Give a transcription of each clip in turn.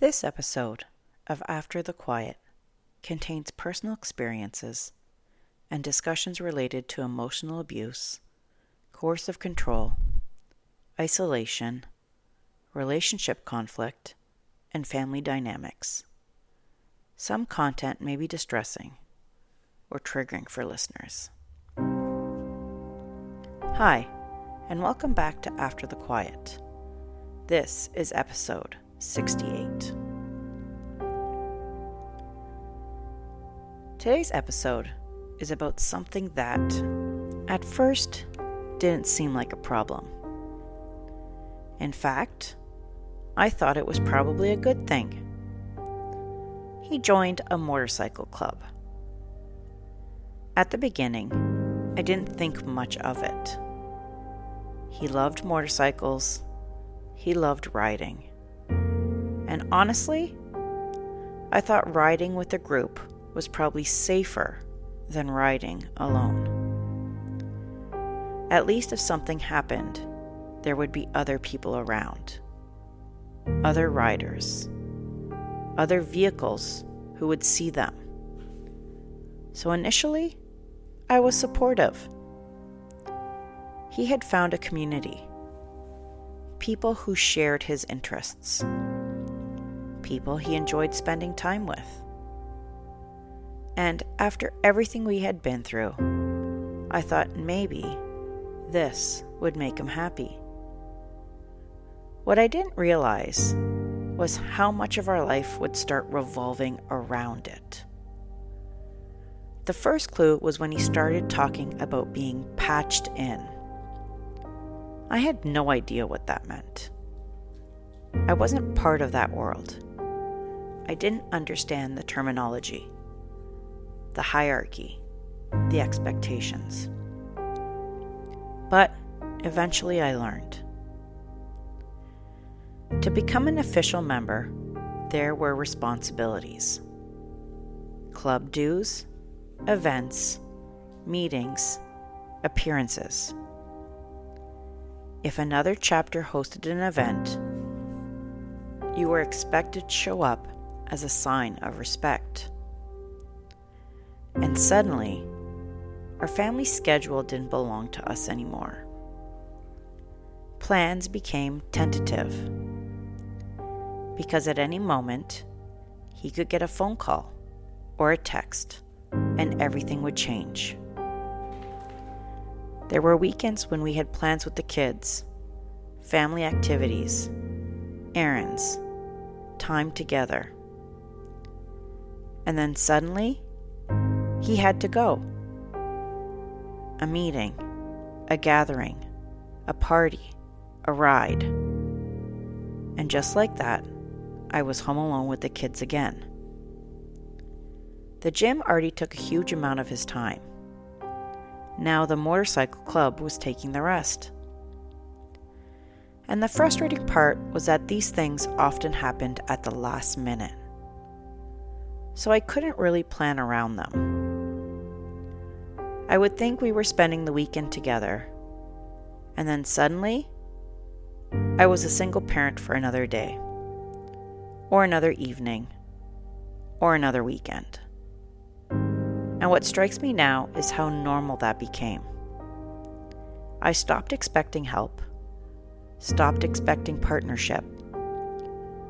This episode of After the Quiet contains personal experiences and discussions related to emotional abuse, coercive control, isolation, relationship conflict, and family dynamics. Some content may be distressing or triggering for listeners. Hi, and welcome back to After the Quiet. This is episode 68. Today's episode is about something that, at first, didn't seem like a problem. In fact, I thought it was probably a good thing. He joined a motorcycle club. At the beginning, I didn't think much of it. He loved motorcycles. He loved riding. And honestly, I thought riding with a group was probably safer than riding alone. At least if something happened, there would be other people around, other riders, other vehicles who would see them. So initially, I was supportive. He had found a community, people who shared his interests, people he enjoyed spending time with. And after everything we had been through, I thought maybe this would make him happy. What I didn't realize was how much of our life would start revolving around it. The first clue was when he started talking about being patched in. I had no idea what that meant. I wasn't part of that world. I didn't understand the terminology, the hierarchy, the expectations. But eventually I learned. To become an official member, there were responsibilities. Club dues, events, meetings, appearances. If another chapter hosted an event, you were expected to show up as a sign of respect. And suddenly, our family schedule didn't belong to us anymore. Plans became tentative, because at any moment, he could get a phone call or a text, and everything would change. There were weekends when we had plans with the kids, family activities, errands, time together. And then suddenly, he had to go. A meeting, a gathering, a party, a ride. And just like that, I was home alone with the kids again. The gym already took a huge amount of his time. Now the motorcycle club was taking the rest. And the frustrating part was that these things often happened at the last minute. So I couldn't really plan around them. I would think we were spending the weekend together, and then suddenly, I was a single parent for another day, or another evening, or another weekend. And what strikes me now is how normal that became. I stopped expecting help, stopped expecting partnership,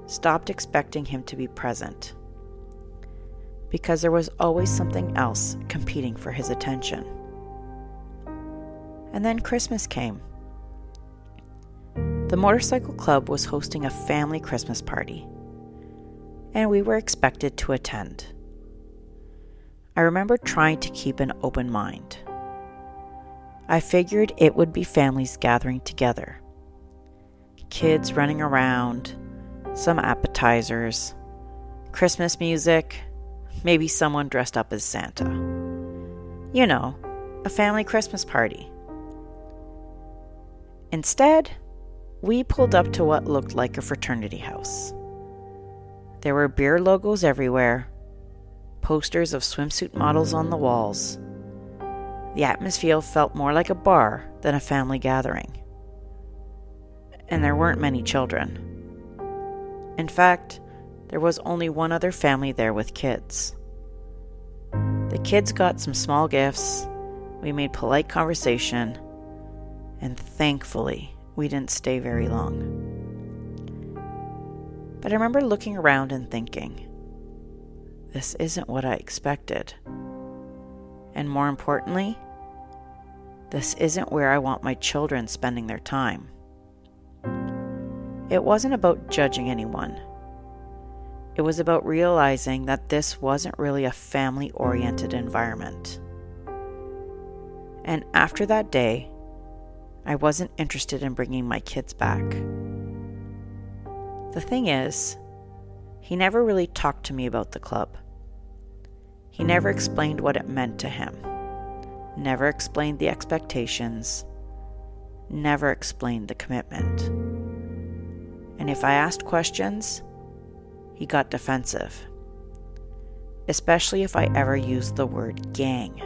stopped expecting him to be present, because there was always something else competing for his attention. And then Christmas came. The motorcycle club was hosting a family Christmas party, and we were expected to attend. I remember trying to keep an open mind. I figured it would be families gathering together, kids running around, some appetizers, Christmas music, maybe someone dressed up as Santa. You know, a family Christmas party. Instead, we pulled up to what looked like a fraternity house. There were beer logos everywhere, posters of swimsuit models on the walls. The atmosphere felt more like a bar than a family gathering. And there weren't many children. In fact, there was only one other family there with kids. The kids got some small gifts, we made polite conversation, and thankfully, we didn't stay very long. But I remember looking around and thinking, this isn't what I expected. And more importantly, this isn't where I want my children spending their time. It wasn't about judging anyone. It was about realizing that this wasn't really a family-oriented environment. And after that day, I wasn't interested in bringing my kids back. The thing is, he never really talked to me about the club. He never explained what it meant to him, never explained the expectations, never explained the commitment. And if I asked questions, he got defensive, especially if I ever used the word gang.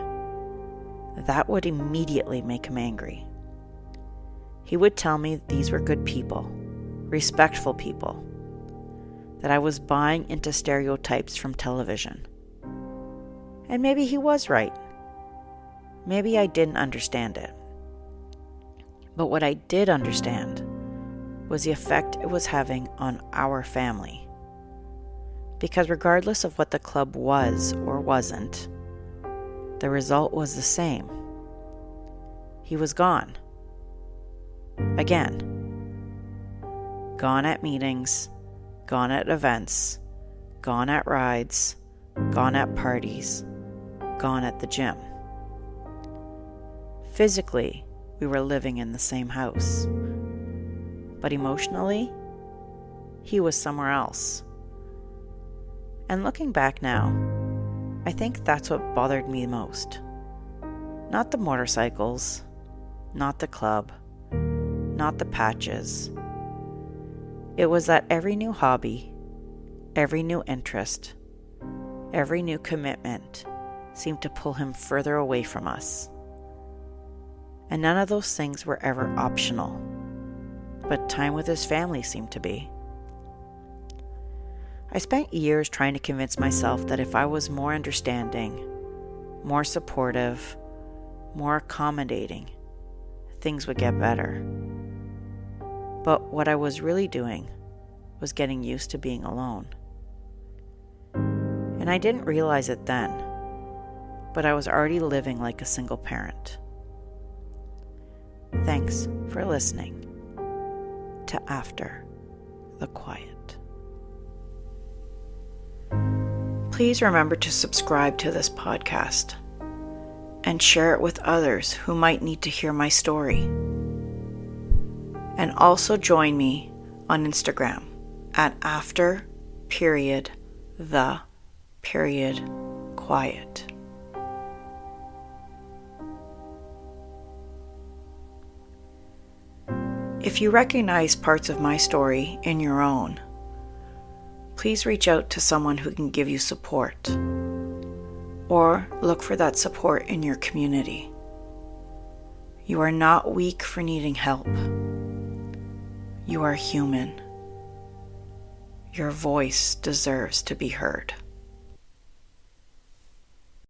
That would immediately make him angry. He would tell me these were good people, respectful people, that I was buying into stereotypes from television. And maybe he was right. Maybe I didn't understand it. But what I did understand was the effect it was having on our family. Because regardless of what the club was or wasn't, the result was the same. He was gone. Again. Gone at meetings, gone at events, gone at rides, gone at parties, gone at the gym. Physically, we were living in the same house. But emotionally, he was somewhere else. And looking back now, I think that's what bothered me most. Not the motorcycles, not the club, not the patches. It was that every new hobby, every new interest, every new commitment seemed to pull him further away from us. And none of those things were ever optional, but time with his family seemed to be. I spent years trying to convince myself that if I was more understanding, more supportive, more accommodating, things would get better. But what I was really doing was getting used to being alone. And I didn't realize it then, but I was already living like a single parent. Thanks for listening to After the Quiet. Please remember to subscribe to this podcast and share it with others who might need to hear my story. And also join me on Instagram at after.the.quiet. If you recognize parts of my story in your own, please reach out to someone who can give you support, or look for that support in your community. You are not weak for needing help. You are human. Your voice deserves to be heard.